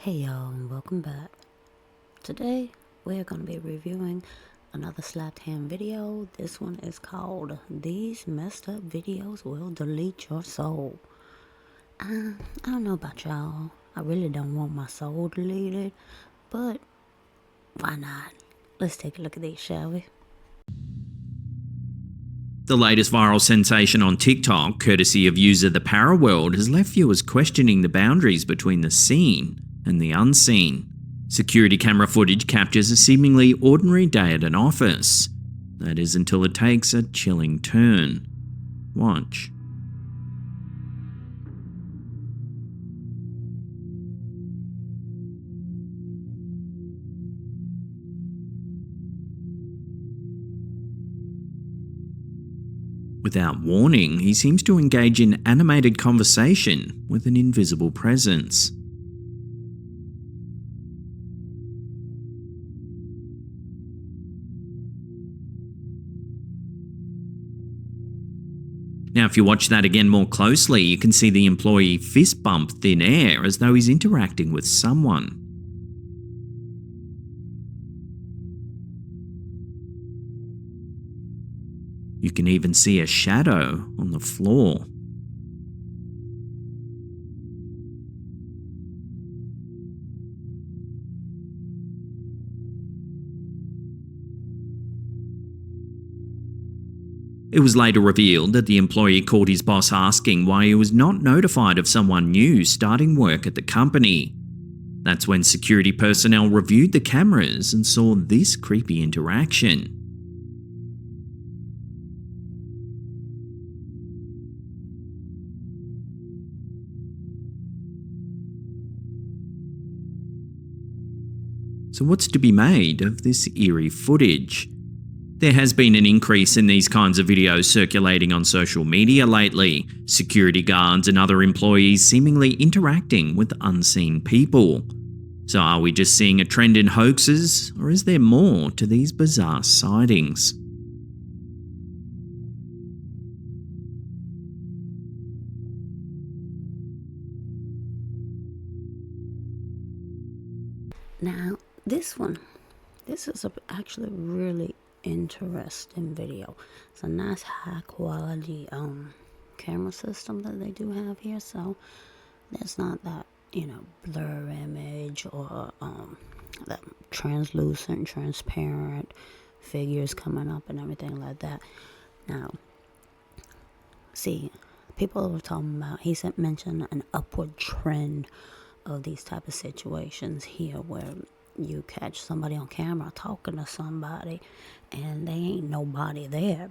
Hey y'all, and welcome back. Today we're going to be reviewing another slapped hand video. This one is called These Messed Up Videos Will Delete Your Soul. I don't know about y'all. I really don't want my soul deleted, but why not? Let's take a look at these, shall we? The latest viral sensation on TikTok, courtesy of user The Paraworld, has left viewers questioning the boundaries between the seen and the unseen. Security camera footage captures a seemingly ordinary day at an office. That is until it takes a chilling turn. Watch. Without warning, he seems to engage in animated conversation with an invisible presence. Now, if you watch that again more closely, you can see the employee fist bump thin air as though he's interacting with someone. You can even see a shadow on the floor. It was later revealed that the employee called his boss asking why he was not notified of someone new starting work at the company. That's when security personnel reviewed the cameras and saw this creepy interaction. So what's to be made of this eerie footage? There has been an increase in these kinds of videos circulating on social media lately, security guards and other employees seemingly interacting with unseen people. So are we just seeing a trend in hoaxes, or is there more to these bizarre sightings? Now, this is actually really interesting video. It's a nice high quality camera system that they do have here, so there's not that blur image or that translucent, transparent figures coming up and everything like that. Now, see, people were talking about, he mentioned an upward trend of these type of situations here where you catch somebody on camera talking to somebody and they ain't nobody there.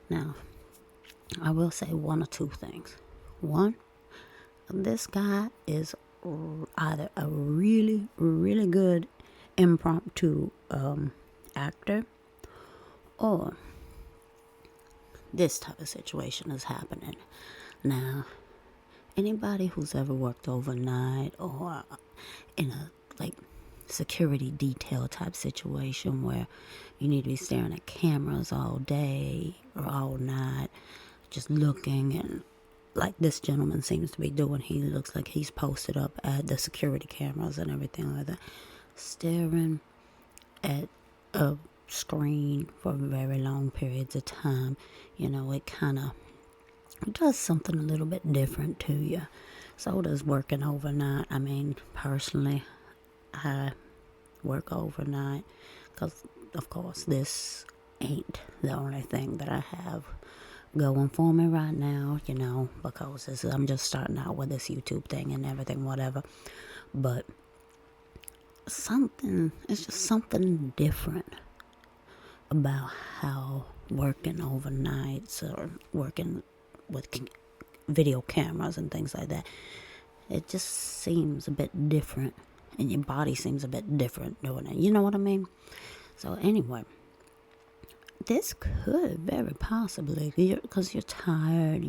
Now, I will say one or two things. One, this guy is either a really, really good impromptu actor, or this type of situation is happening. Now, anybody who's ever worked overnight or in a security detail type situation where you need to be staring at cameras all day or all night, just looking, and like this gentleman seems to be doing, he looks like he's posted up at the security cameras and everything like that, staring at a screen for very long periods of time. It kind of does something a little bit different to you. So does working overnight. I mean, personally, I work overnight because, of course, this ain't the only thing that I have going for me right now, because I'm just starting out with this YouTube thing and everything, whatever. But it's just something different about how working overnights or working with video cameras and things like that, it just seems a bit different, and your body seems a bit different doing it. You know what I mean? So anyway, this could very possibly, because you're tired,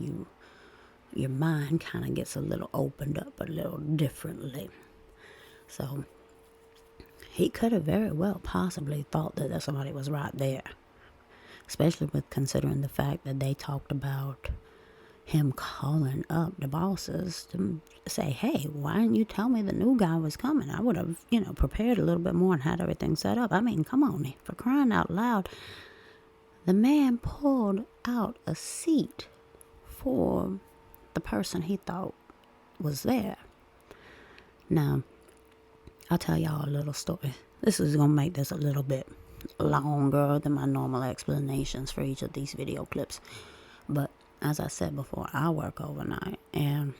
your mind kind of gets a little opened up a little differently. So he could have very well possibly thought that somebody was right there, especially with considering the fact that they talked about him calling up the bosses to say, hey, why didn't you tell me the new guy was coming? I would have, prepared a little bit more and had everything set up. I mean, come on, for crying out loud. The man pulled out a seat for the person he thought was there. Now, I'll tell y'all a little story. This is going to make this a little bit longer than my normal explanations for each of these video clips. But as I said before, I work overnight, and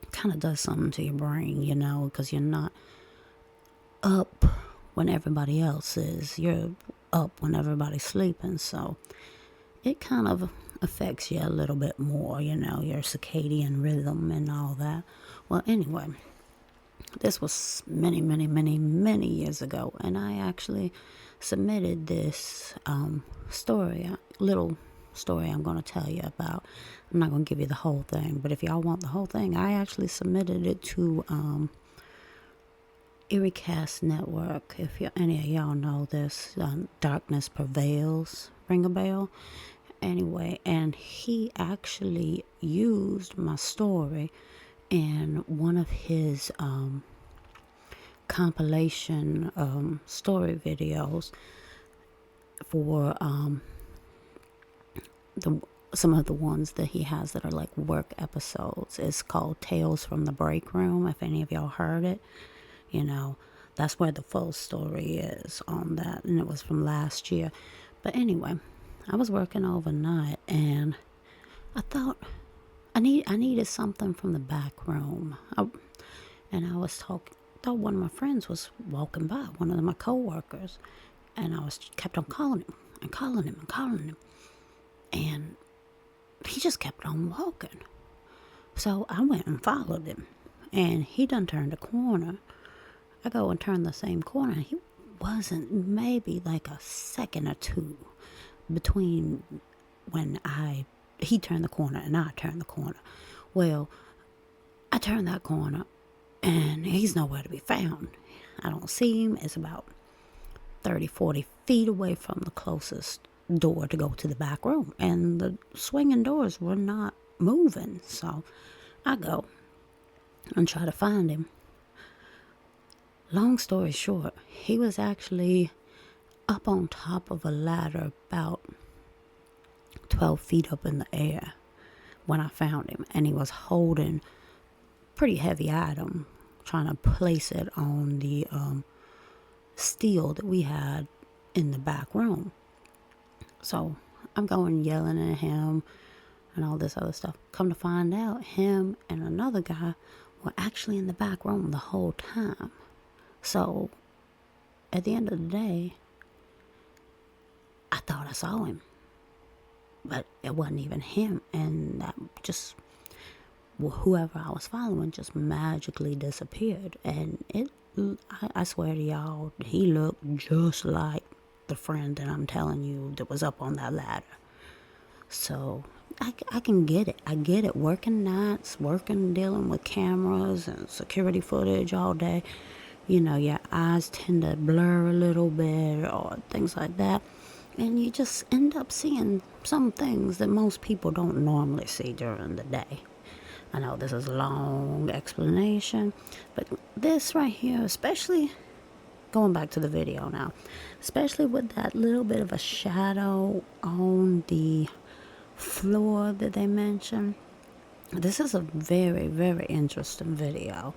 it kind of does something to your brain, because you're not up when everybody else is. You're up when everybody's sleeping, so it kind of affects you a little bit more, your circadian rhythm and all that. Well, anyway, this was many, many, many, many years ago, and I actually submitted this little story I'm going to tell you about. I'm not going to give you the whole thing, but if y'all want the whole thing, I actually submitted it to EerieCast Network. If any of y'all know this, Darkness Prevails, ring a bell? Anyway, and he actually used my story in one of his compilation story videos for some of the ones that he has that are like work episodes. It's called Tales from the Break Room, if any of y'all heard it. That's where the full story is on that, and it was from last year. But anyway, I was working overnight, and I thought I needed something from the back room. And I was thought one of my friends was walking by, one of my coworkers, and I kept on calling him and calling him and calling him, and he just kept on walking. So I went and followed him, and he done turned a corner. I go and turn the same corner, and he wasn't maybe like a second or two between when he turned the corner and I turned the corner. Well, I turned that corner, and he's nowhere to be found. I don't see him. It's about 30, 40 feet away from the closest door to go to the back room, and the swinging doors were not moving. So I go and try to find him. Long story short, he was actually up on top of a ladder about 12 feet up in the air when I found him, and he was holding a pretty heavy item, trying to place it on the steel that we had in the back room. So I'm going yelling at him and all this other stuff. Come to find out, him and another guy were actually in the back room the whole time. So at the end of the day, I thought I saw him, but it wasn't even him, and that just, whoever I was following just magically disappeared. And I swear to y'all, he looked just like the friend that I'm telling you that was up on that ladder. So I can get it. I get it. Working nights, dealing with cameras and security footage all day. Your eyes tend to blur a little bit or things like that. And you just end up seeing some things that most people don't normally see during the day. I know this is a long explanation, but this right here, especially going back to the video now, especially with that little bit of a shadow on the floor that they mentioned, this is a very, very interesting video.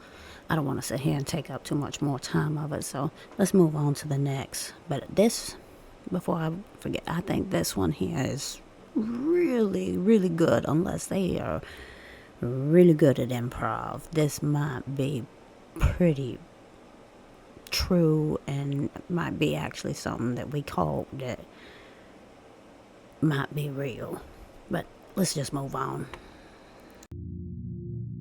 I don't want to sit here and take up too much more time of it, so let's move on to the next. But this, before I forget, I think this one here is really, really good, unless they are really good at improv. This might be pretty true and might be actually something that we call that might be real. But let's just move on.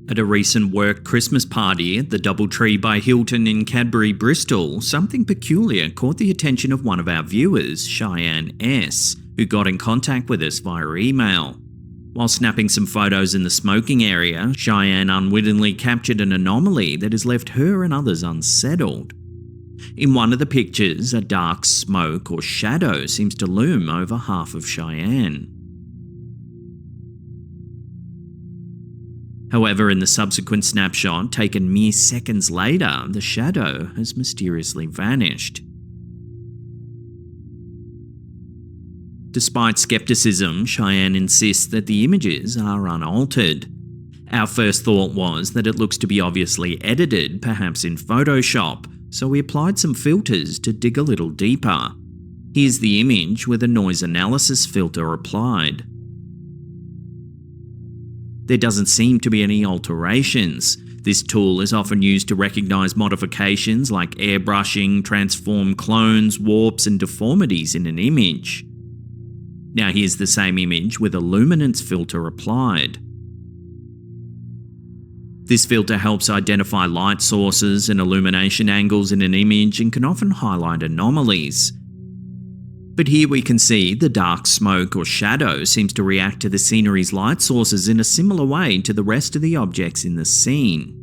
At a recent work Christmas party at the Doubletree by Hilton in Cadbury, Bristol, something peculiar caught the attention of one of our viewers, Cheyenne S., who got in contact with us via email. While snapping some photos in the smoking area, Cheyenne unwittingly captured an anomaly that has left her and others unsettled. In one of the pictures, a dark smoke or shadow seems to loom over half of Cheyenne. However, in the subsequent snapshot, taken mere seconds later, the shadow has mysteriously vanished. Despite skepticism, Cheyenne insists that the images are unaltered. Our first thought was that it looks to be obviously edited, perhaps in Photoshop, so we applied some filters to dig a little deeper. Here's the image with a noise analysis filter applied. There doesn't seem to be any alterations. This tool is often used to recognize modifications like airbrushing, transform clones, warps, and deformities in an image. Now here's the same image with a luminance filter applied. This filter helps identify light sources and illumination angles in an image and can often highlight anomalies. But here we can see the dark smoke or shadow seems to react to the scenery's light sources in a similar way to the rest of the objects in the scene.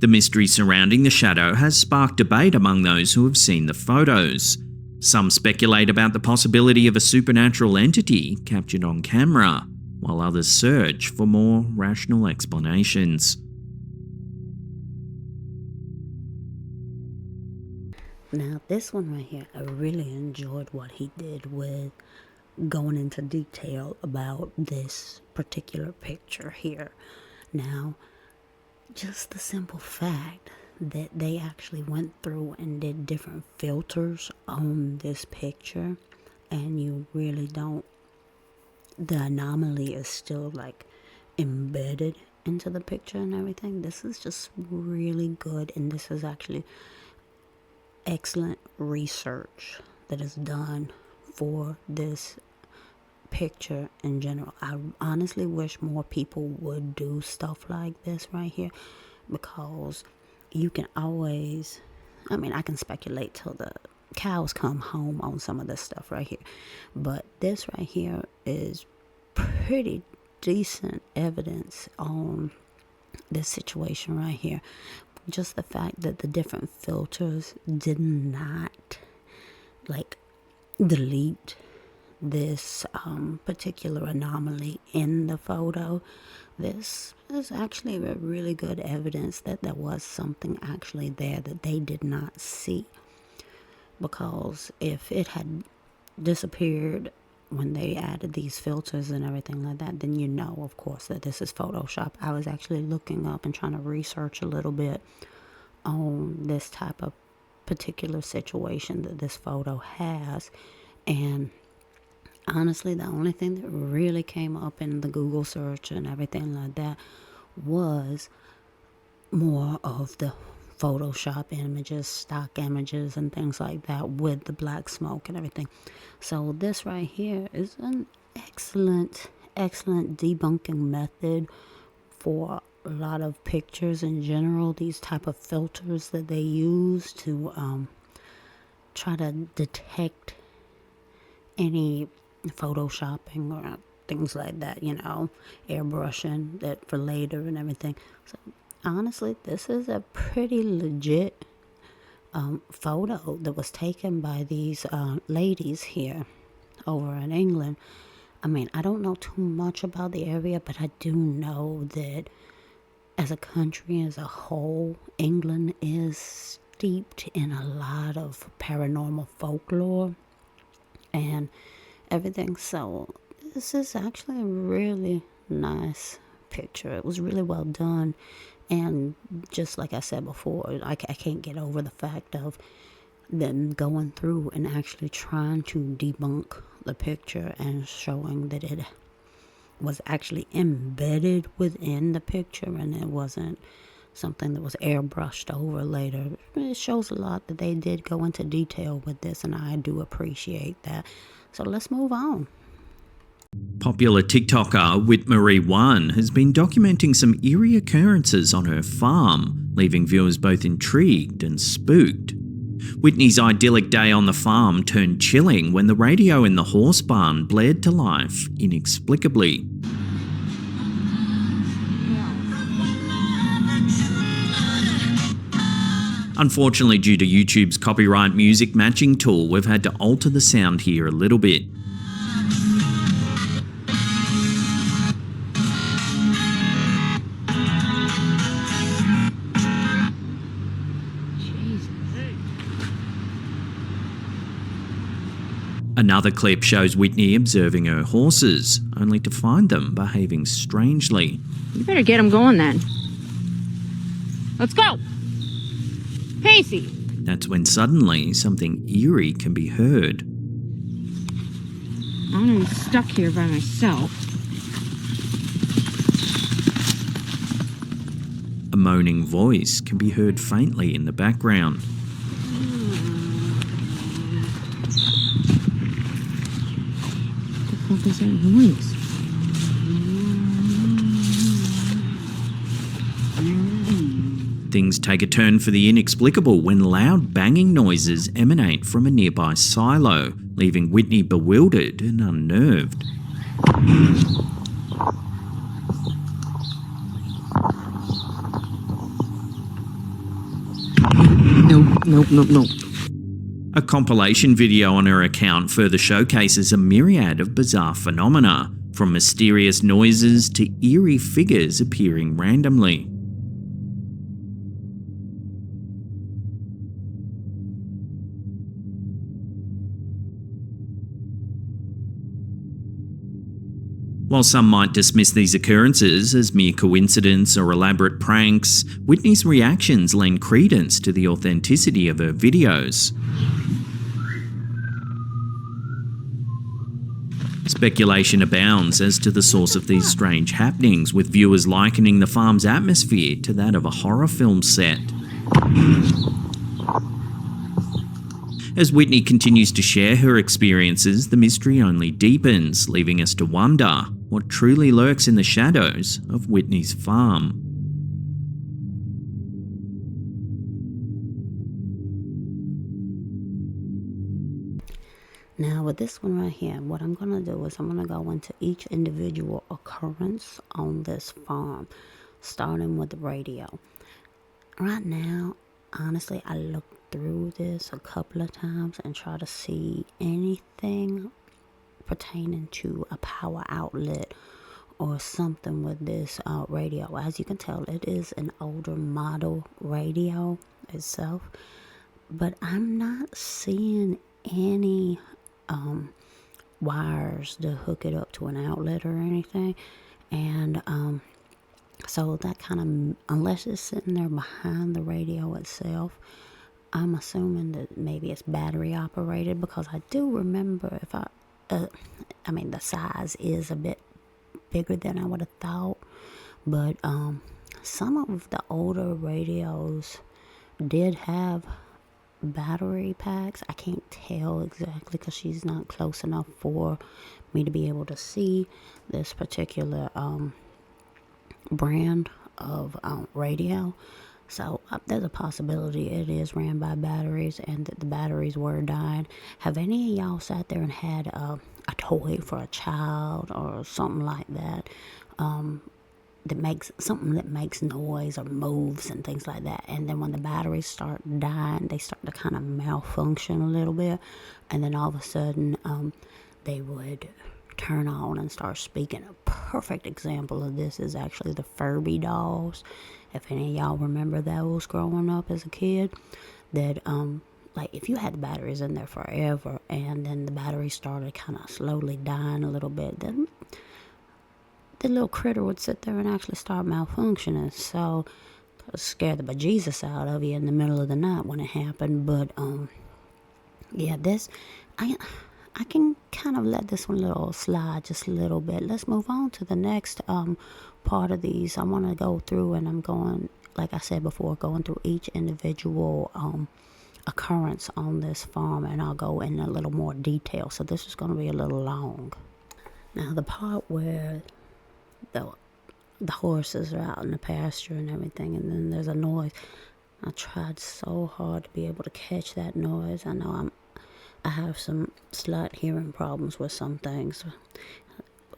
The mystery surrounding the shadow has sparked debate among those who have seen the photos. Some speculate about the possibility of a supernatural entity captured on camera, while others search for more rational explanations. Now, this one right here, I really enjoyed what he did with going into detail about this particular picture here. Now, just the simple fact that they actually went through and did different filters on this picture, and you really don't, the anomaly is still like embedded into the picture and everything. This is just really good, and this is actually excellent research that is done for this picture in general. I honestly wish more people would do stuff like this right here, because you can always, I can speculate till the cows come home on some of this stuff right here, but this right here is pretty decent evidence on this situation right here. Just the fact that the different filters did not delete this particular anomaly in the photo. This is actually a really good evidence that there was something actually there that they did not see, because if it had disappeared when they added these filters and everything like that, then you know, of course, that this is Photoshop. I was actually looking up and trying to research a little bit on this type of particular situation that this photo has, and honestly, the only thing that really came up in the Google search and everything like that was more of the Photoshop images, stock images, and things like that with the black smoke and everything. So this right here is an excellent debunking method for a lot of pictures in general. These type of filters that they use to try to detect any photoshopping or things like that, airbrushing that for later and everything. So honestly, this is a pretty legit photo that was taken by these ladies here over in England. I don't know too much about the area, but I do know that as a country as a whole, England is steeped in a lot of paranormal folklore and everything. So this is actually a really nice picture. It was really well done, and just like I said before, I can't get over the fact of them going through and actually trying to debunk the picture and showing that it was actually embedded within the picture and it wasn't something that was airbrushed over later. It shows a lot that they did go into detail with this, and I do appreciate that. So let's move on. Popular TikToker Whitmarie1 has been documenting some eerie occurrences on her farm, leaving viewers both intrigued and spooked. Whitney's idyllic day on the farm turned chilling when the radio in the horse barn blared to life inexplicably. Unfortunately, due to YouTube's copyright music matching tool, we've had to alter the sound here a little bit. Another clip shows Whitney observing her horses, only to find them behaving strangely. You better get them going then. Let's go! Pacey! That's when suddenly something eerie can be heard. I'm gonna be stuck here by myself. A moaning voice can be heard faintly in the background. What the fuck is that noise? Things take a turn for the inexplicable when loud banging noises emanate from a nearby silo, leaving Whitney bewildered and unnerved. Nope. A compilation video on her account further showcases a myriad of bizarre phenomena, from mysterious noises to eerie figures appearing randomly. While some might dismiss these occurrences as mere coincidence or elaborate pranks, Whitney's reactions lend credence to the authenticity of her videos. Speculation abounds as to the source of these strange happenings, with viewers likening the farm's atmosphere to that of a horror film set. As Whitney continues to share her experiences, the mystery only deepens, leaving us to wonder what truly lurks in the shadows of Whitney's farm. Now with this one right here, what I'm going to do is I'm going to go into each individual occurrence on this farm, starting with the radio. Right now, honestly, I looked through this a couple of times and try to see anything pertaining to a power outlet or something with this radio. As you can tell, it is an older model radio itself, but I'm not seeing any wires to hook it up to an outlet or anything. And so that kind of, unless it's sitting there behind the radio itself, I'm assuming that maybe it's battery operated, because I do remember the size is a bit bigger than I would have thought, but some of the older radios did have battery packs. I can't tell exactly because she's not close enough for me to be able to see this particular brand of radio. So there's a possibility it is ran by batteries and that the batteries were dying. Have any of y'all sat there and had a toy for a child or something like that, that makes noise or moves and things like that, and then when the batteries start dying, they start to kind of malfunction a little bit, and then all of a sudden they would turn on and start speaking? A perfect example of this is actually the Furby dolls. If any of y'all remember those growing up as a kid, that like if you had the batteries in there forever and then the batteries started kind of slowly dying a little bit, then the little critter would sit there and actually start malfunctioning. So it scared the bejesus out of you in the middle of the night when it happened. But yeah, this I can kind of let this one little slide just a little bit. Let's move on to the next part of these. I want to go through, and I'm going, like I said before, going through each individual occurrence on this farm, and I'll go in a little more detail. So this is going to be a little long. Now the part where the horses are out in the pasture and everything, and then there's a noise. I tried so hard to be able to catch that noise. I know I have some slight hearing problems with some things,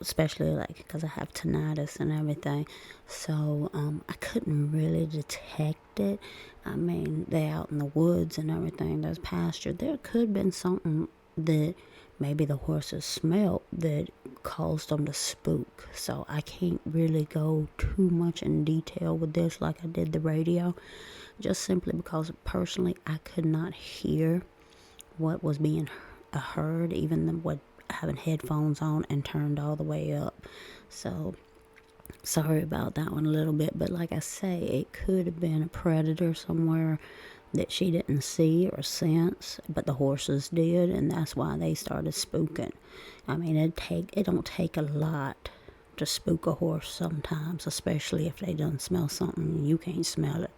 especially like because I have tinnitus and everything. So I couldn't really detect it. I mean, they're out in the woods and everything. There's pasture. There could have been something that maybe the horses smelled that caused them to spook. So I can't really go too much in detail with this like I did the radio, just simply because personally I could not hear what was being heard, even with having headphones on and turned all the way up. So sorry about that one a little bit, but like I say, it could have been a predator somewhere that she didn't see or sense, but the horses did, and that's why they started spooking. I mean, it don't take a lot to spook a horse sometimes, especially if they done smell something and you can't smell it,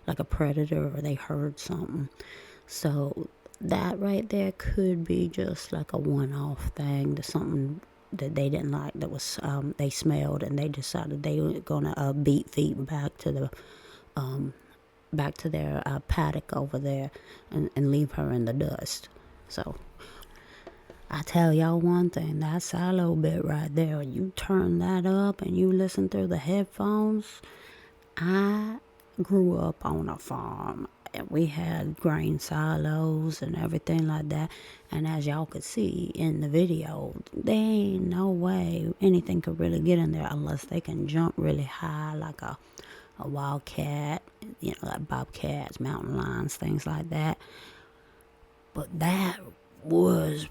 like a predator, or they heard something. So that right there could be just like a one-off thing, to something that they didn't like, that was they smelled, and they decided they were gonna beat feet back to their paddock over there, and leave her in the dust. So I tell y'all one thing, that silo bit right there, you turn that up and you listen through the headphones. I grew up on a farm, and we had grain silos and everything like that. And as y'all could see in the video, there ain't no way anything could really get in there unless they can jump really high, like a wildcat, like bobcats, mountain lions, things like that. But that was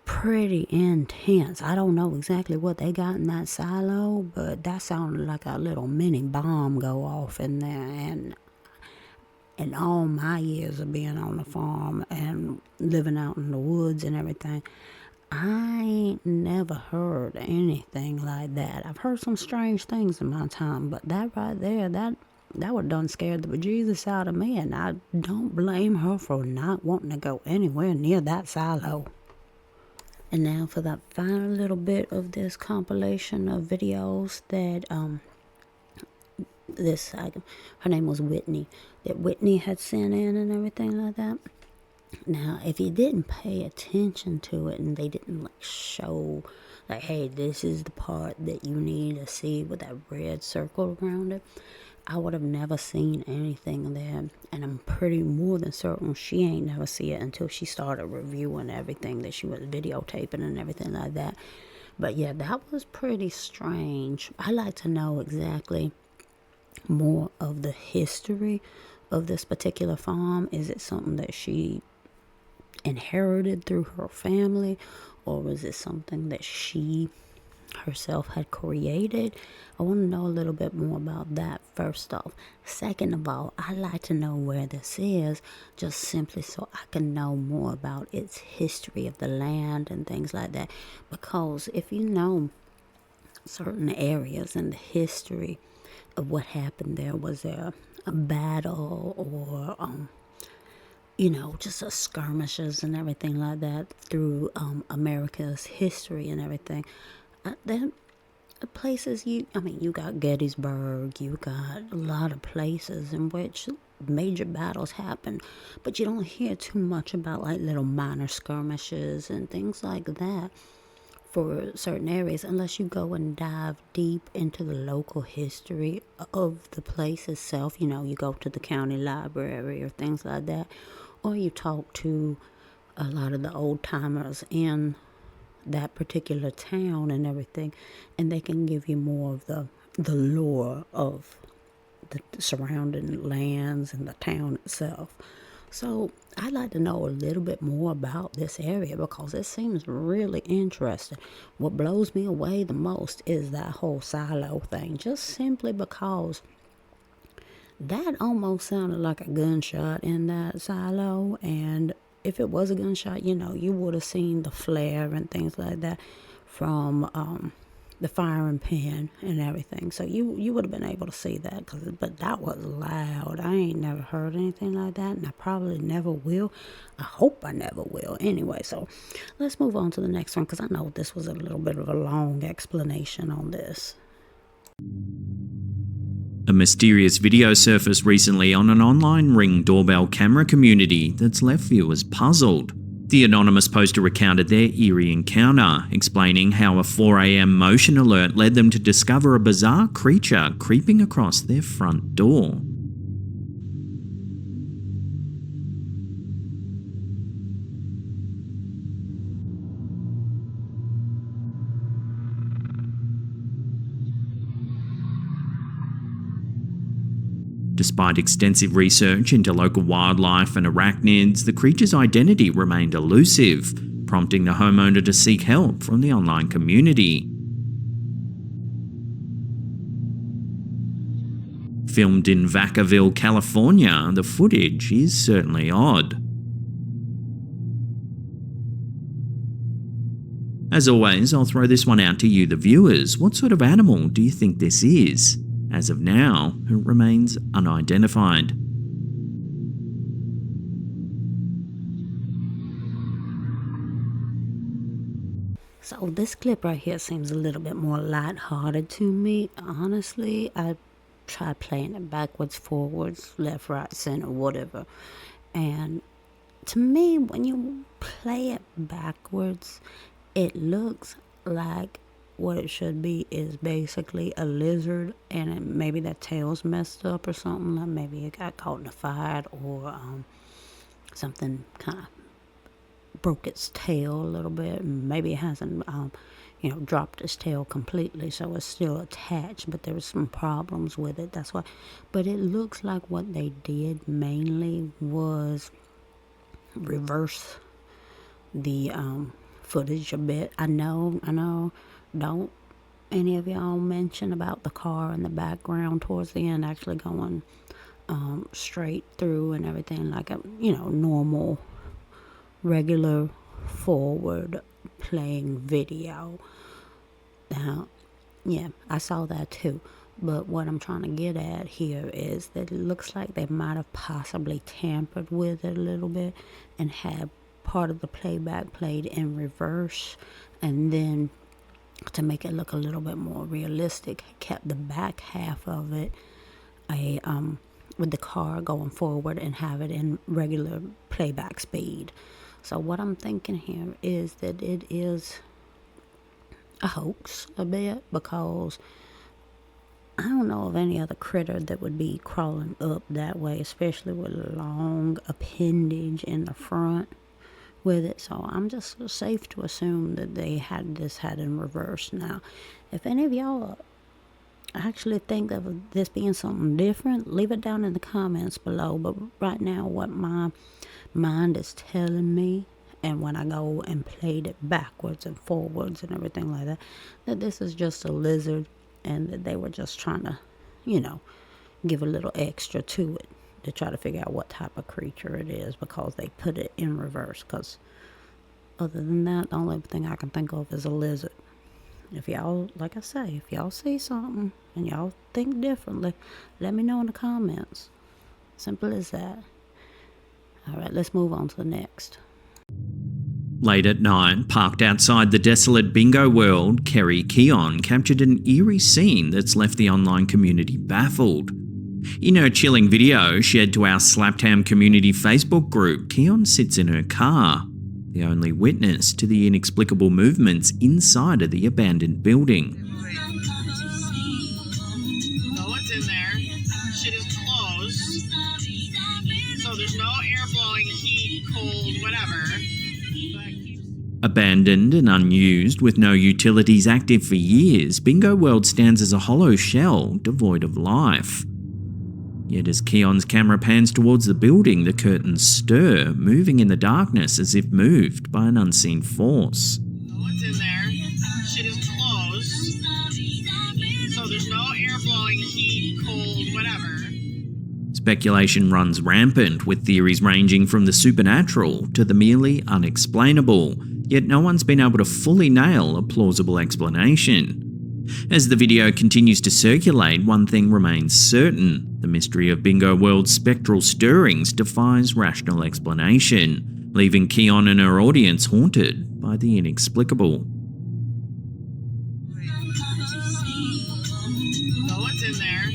pretty intense. I don't know exactly what they got in that silo, but that sounded like a little mini bomb go off in there. And in all my years of being on the farm and living out in the woods and everything, I ain't never heard anything like that. I've heard some strange things in my time, but that right there, that would done scared the bejesus out of me, and I don't blame her for not wanting to go anywhere near that silo. And now for that final little bit of this compilation of videos that her name was Whitney, that Whitney had sent in and everything like that. Now, if you didn't pay attention to it and they didn't like show, like, hey, this is the part that you need to see with that red circle around it, I would have never seen anything there. And I'm pretty more than certain she ain't never see it until she started reviewing everything that she was videotaping and everything like that. But yeah, that was pretty strange. I like to know exactly more of the history of this particular farm. Is it something that she inherited through her family, or was it something that she herself had created? I want to know a little bit more about that, first off. Second of all, I like to know where this is, just simply so I can know more about its history of the land and things like that. Because if you know certain areas and the history of what happened there, was there a battle, or just a skirmishes and everything like that through America's history and everything. Then places you got Gettysburg, you got a lot of places in which major battles happen, but you don't hear too much about like little minor skirmishes and things like that for certain areas, unless you go and dive deep into the local history of the place itself. You go to the county library or things like that, or you talk to a lot of the old timers in that particular town and everything, and they can give you more of the lore of the surrounding lands and the town itself. So I'd like to know a little bit more about this area, because it seems really interesting. What blows me away the most is that whole silo thing, just simply because that almost sounded like a gunshot in that silo. And if it was a gunshot, you would have seen the flare and things like that from the firing pin and everything. So you would have been able to see that. But that was loud. I ain't never heard anything like that, and I probably never will. I hope I never will. Anyway, so let's move on to the next one, because I know this was a little bit of a long explanation on this. A mysterious video surfaced recently on an online Ring doorbell camera community that's left viewers puzzled. The anonymous poster recounted their eerie encounter, explaining how a 4 a.m. motion alert led them to discover a bizarre creature creeping across their front door. Despite extensive research into local wildlife and arachnids, the creature's identity remained elusive. prompting the homeowner to seek help from the online community. Filmed in Vacaville, California, the footage is certainly odd. As always, I'll throw this one out to you, the viewers. What sort of animal do you think this is? As of now, it remains unidentified. So this clip right here seems a little bit more lighthearted to me. Honestly, I tried playing it backwards, forwards, left, right, center, whatever. And to me, when you play it backwards, it looks like what it should be is basically a lizard, and maybe that tail's messed up or something. Like maybe it got caught in a fight, or something kind of broke its tail a little bit. Maybe it hasn't dropped its tail completely, so it's still attached, but there was some problems with it. That's why. But it looks like what they did mainly was reverse the footage a bit. I know. Don't any of y'all mention about the car in the background towards the end actually going straight through and everything, like a normal regular forward playing video. Now, yeah, I saw that too. But what I'm trying to get at here is that it looks like they might have possibly tampered with it a little bit and had part of the playback played in reverse, and then to make it look a little bit more realistic, kept the back half of it with the car going forward and have it in regular playback speed. So what I'm thinking here is that it is a hoax a bit, because I don't know of any other critter that would be crawling up that way, especially with a long appendage in the front with it. So I'm just safe to assume that they had this in reverse. Now, if any of y'all actually think of this being something different, leave it down in the comments below. But right now, what my mind is telling me, and when I go and played it backwards and forwards and everything like that, that this is just a lizard, and that they were just trying to, give a little extra to it to try to figure out what type of creature it is, because they put it in reverse. Because other than that, the only thing I can think of is a lizard. If y'all, like I say, if y'all see something and y'all think differently, let me know in the comments. Simple as that. All right, let's move on to the next. Late at night, parked outside the desolate bingo world, Kerry Keon captured an eerie scene that's left the online community baffled. In her chilling video shared to our Slaptam community Facebook group, Keon sits in her car, the only witness to the inexplicable movements inside of the abandoned building. No one's in there. Shit is closed. So there's no air blowing, heat, cold, whatever. Abandoned and unused, with no utilities active for years, Bingo World stands as a hollow shell devoid of life. Yet as Keon's camera pans towards the building, the curtains stir, moving in the darkness as if moved by an unseen force. No one's in there. Shit is closed. So there's no air blowing, heat, cold, whatever. Speculation runs rampant, with theories ranging from the supernatural to the merely unexplainable, yet no one's been able to fully nail a plausible explanation. As the video continues to circulate, one thing remains certain: the mystery of Bingo World's spectral stirrings defies rational explanation, leaving Keon and her audience haunted by the inexplicable. No one's in there.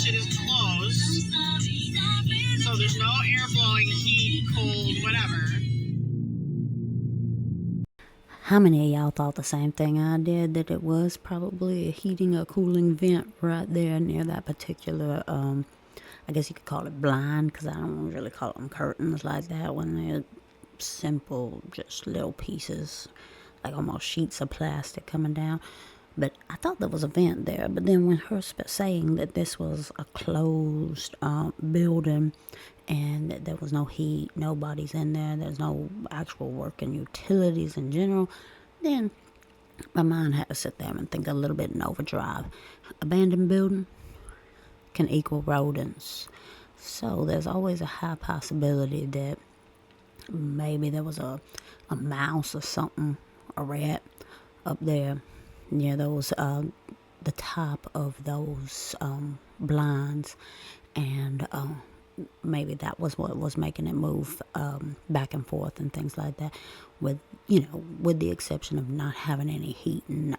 Shit is closed. So there's no air blowing, heat, cold, whatever. How many of y'all thought the same thing I did, that it was probably a heating or cooling vent right there near that particular, I guess you could call it blind, because I don't really call them curtains like that when they're simple, just little pieces, like almost sheets of plastic coming down. But I thought there was a vent there. But then when her saying that this was a closed building, and there was no heat, nobody's in there, there's no actual working utilities in general, then my mind had to sit there and think a little bit in overdrive. Abandoned building can equal rodents. So there's always a high possibility that maybe there was a mouse or something, a rat up there near those, the top of those blinds. And maybe that was what was making it move back and forth and things like that, with the exception of not having any heat and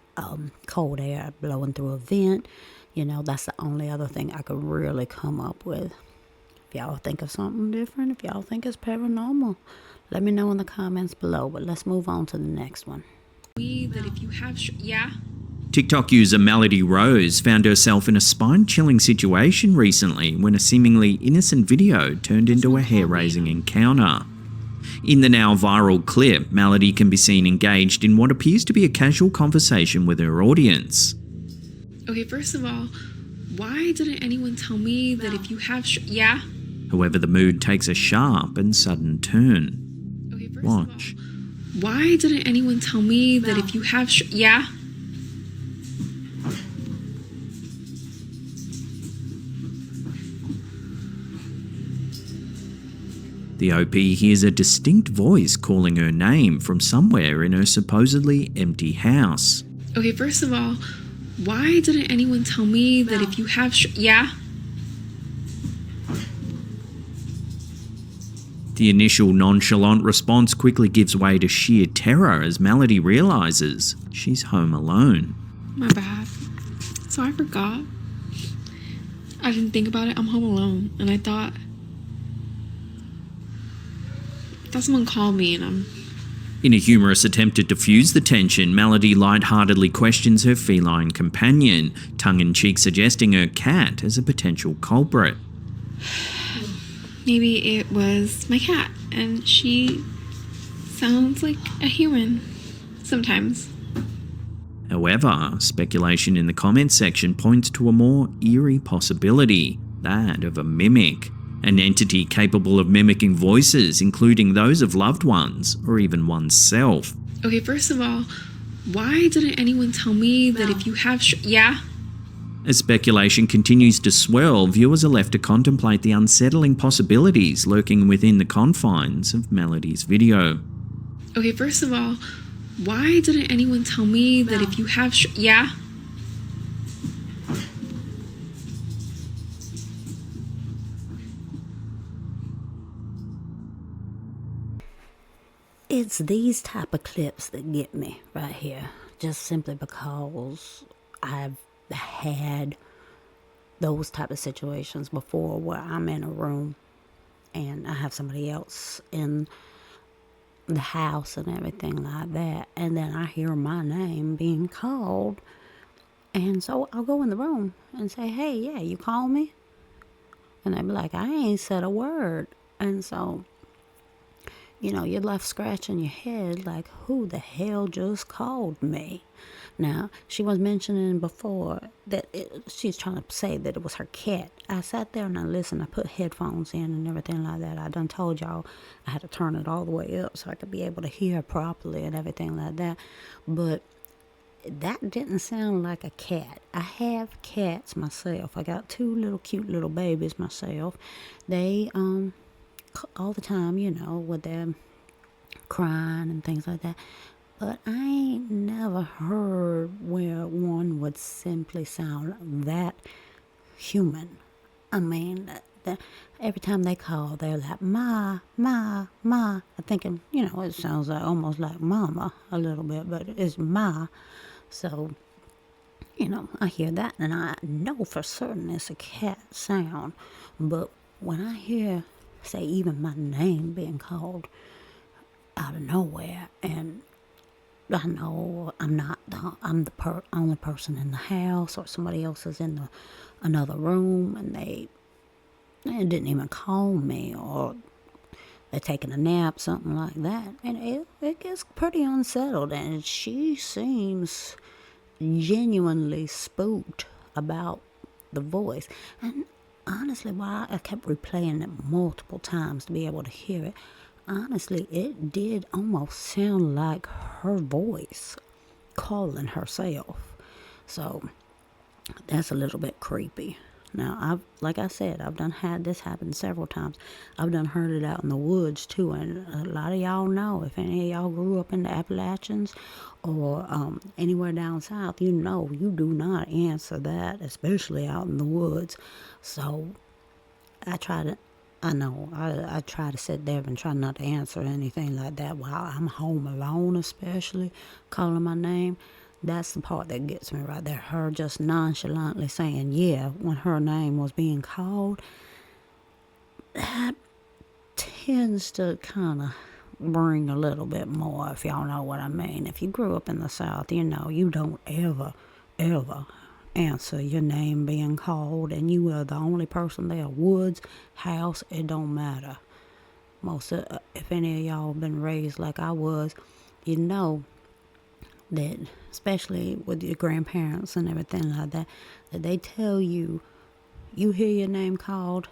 cold air blowing through a vent. That's the only other thing I could really come up with. If y'all think of something different, if y'all think it's paranormal, let me know in the comments below. But let's move on to the next one. That if you have, yeah. TikTok user Melody Rose found herself in a spine-chilling situation recently when a seemingly innocent video turned into a hair-raising encounter. In the now viral clip, Melody can be seen engaged in what appears to be a casual conversation with her audience. Okay, first of all, why didn't anyone tell me that if you have, yeah? However, the mood takes a sharp and sudden turn. Okay, first Watch. of all, why didn't anyone tell me that if you have, yeah? The OP hears a distinct voice calling her name from somewhere in her supposedly empty house. Okay, first of all, why didn't anyone tell me that if you have, yeah? The initial nonchalant response quickly gives way to sheer terror as Melody realizes she's home alone. My bad. So I forgot. I didn't think about it. I'm home alone. And I thought someone called me and I'm... In a humorous attempt to diffuse the tension, Melody lightheartedly questions her feline companion, tongue-in-cheek suggesting her cat as a potential culprit. Maybe it was my cat, and she sounds like a human sometimes. However, speculation in the comments section points to a more eerie possibility, that of a mimic. An entity capable of mimicking voices, including those of loved ones, or even oneself. Okay, first of all, why didn't anyone tell me that if you have, yeah? As speculation continues to swirl, viewers are left to contemplate the unsettling possibilities lurking within the confines of Melody's video. Okay, first of all, why didn't anyone tell me that if you have, yeah? It's these type of clips that get me right here, just simply because I've had those type of situations before where I'm in a room and I have somebody else in the house and everything like that, and then I hear my name being called, and so I'll go in the room and say, hey, yeah, you call me? And they'll be like, I ain't said a word. And so you're left scratching your head like, who the hell just called me? Now, she was mentioning before that she's trying to say that it was her cat. I sat there and I listened. I put headphones in and everything like that. I done told y'all I had to turn it all the way up so I could be able to hear properly and everything like that. But that didn't sound like a cat. I have cats myself. I got 2 little cute little babies myself. They, all the time, with them crying and things like that. But I ain't never heard where one would simply sound that human. I mean, every time they call, they're like, ma, ma, ma. I'm thinking, it sounds like almost like mama a little bit, but it's ma. So, I hear that and I know for certain it's a cat sound. But when I hear, say, even my name being called out of nowhere, and I know I'm the only person in the house, or somebody else is in another room, and they didn't even call me, or they're taking a nap, something like that, and it gets pretty unsettled, and she seems genuinely spooked about the voice. And honestly, why I kept replaying it multiple times to be able to hear it, honestly, it did almost sound like her voice calling herself. So that's a little bit creepy. Now, like I said, I've done had this happen several times. I've done heard it out in the woods too, and a lot of y'all know, if any of y'all grew up in the Appalachians or anywhere down south, you know you do not answer that, especially out in the woods. So I try to sit there and try not to answer anything like that while I'm home alone, especially calling my name. That's the part that gets me right there. Her just nonchalantly saying, yeah, when her name was being called. That tends to kind of bring a little bit more, if y'all know what I mean. If you grew up in the South, you know you don't ever answer your name being called, and you are the only person there. Woods, house, it don't matter. If any of y'all been raised like I was, you know that, especially with your grandparents and everything like that, that they tell you, you hear your name called,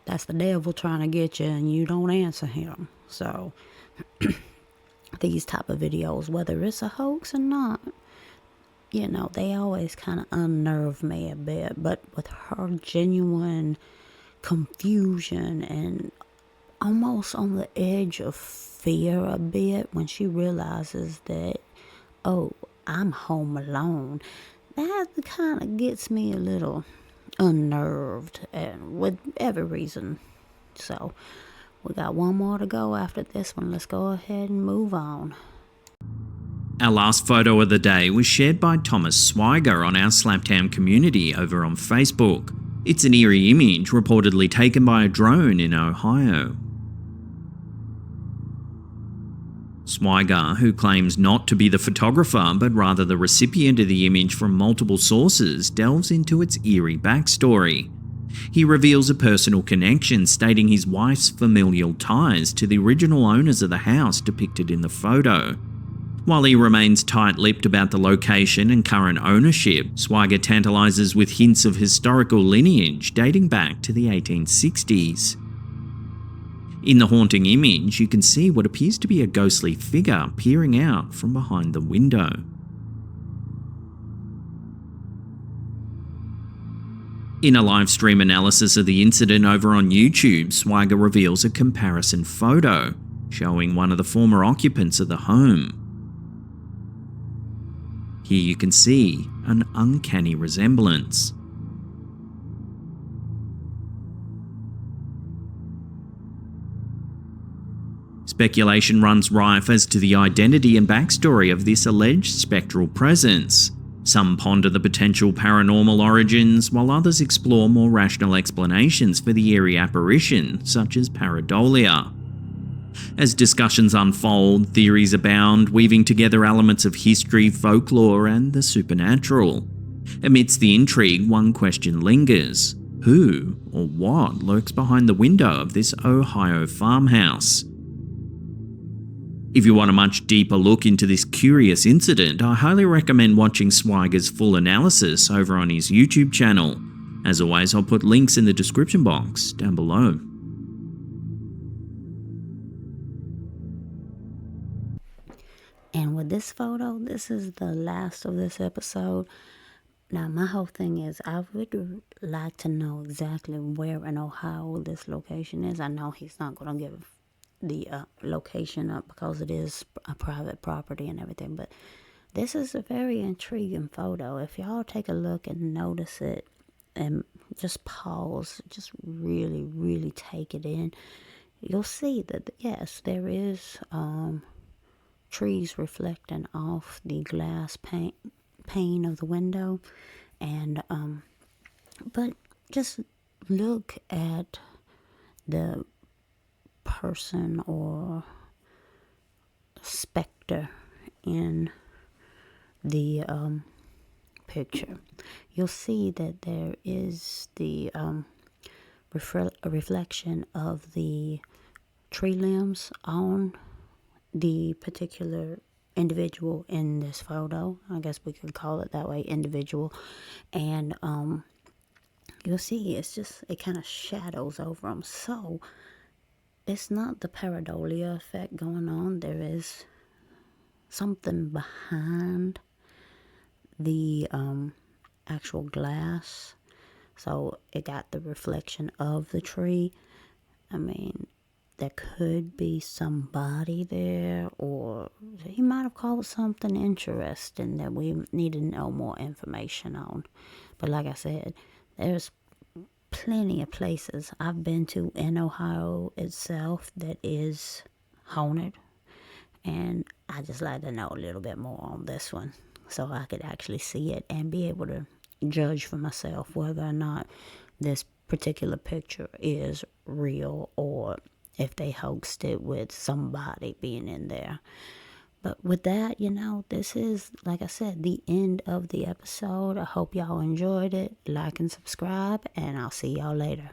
that's the devil trying to get you, and you don't answer him. So these type of videos, whether it's a hoax or not, you know, they always kind of unnerve me a bit. But with her genuine confusion and almost on the edge of fear a bit when she realizes that, oh, I'm home alone, that kind of gets me a little unnerved, and with every reason. So we got one more to go after this one. Let's go ahead and move on. Our last photo of the day was shared by Thomas Swiger on our Slaptown community over on Facebook. It's an eerie image reportedly taken by a drone in Ohio. Swiger, who claims not to be the photographer but rather the recipient of the image from multiple sources, delves into its eerie backstory. He reveals a personal connection, stating his wife's familial ties to the original owners of the house depicted in the photo. While he remains tight-lipped about the location and current ownership, Swiger tantalizes with hints of historical lineage dating back to the 1860s. In the haunting image, you can see what appears to be a ghostly figure peering out from behind the window. In a live stream analysis of the incident over on YouTube, Swiger reveals a comparison photo showing one of the former occupants of the home. Here you can see an uncanny resemblance. Speculation runs rife as to the identity and backstory of this alleged spectral presence. Some ponder the potential paranormal origins, while others explore more rational explanations for the eerie apparition, such as pareidolia. As discussions unfold, theories abound, weaving together elements of history, folklore, and the supernatural. Amidst the intrigue, one question lingers: who or what lurks behind the window of this Ohio farmhouse? If you want a much deeper look into this curious incident, I highly recommend watching Swiger's full analysis over on his YouTube channel. As always, I'll put links in the description box down below. And with this photo, this is the last of this episode. Now, my whole thing is, I would like to know exactly where in Ohio this location is. I know he's not going to give the location up because it is a private property and everything, but this is a very intriguing photo. If y'all take a look and notice it and just pause, just really take it in, you'll see that, yes, there is trees reflecting off the glass pane of the window, and but just look at the person or specter in the picture. You'll see that there is the reflection of the tree limbs on the particular individual in this photo. I guess we could call it that way, individual. And you'll see it kind of shadows over them. So it's not the pareidolia effect going on. There is something behind the actual glass. So it got the reflection of the tree. I mean, there could be somebody there, or he might have called something interesting that we need to know more information on. But like I said, there's plenty of places I've been to in Ohio itself that is haunted, and I just like to know a little bit more on this one so I could actually see it and be able to judge for myself whether or not this particular picture is real or if they hoaxed it with somebody being in there. But with that, this is, like I said, the end of the episode. I hope y'all enjoyed it. Like and subscribe, and I'll see y'all later.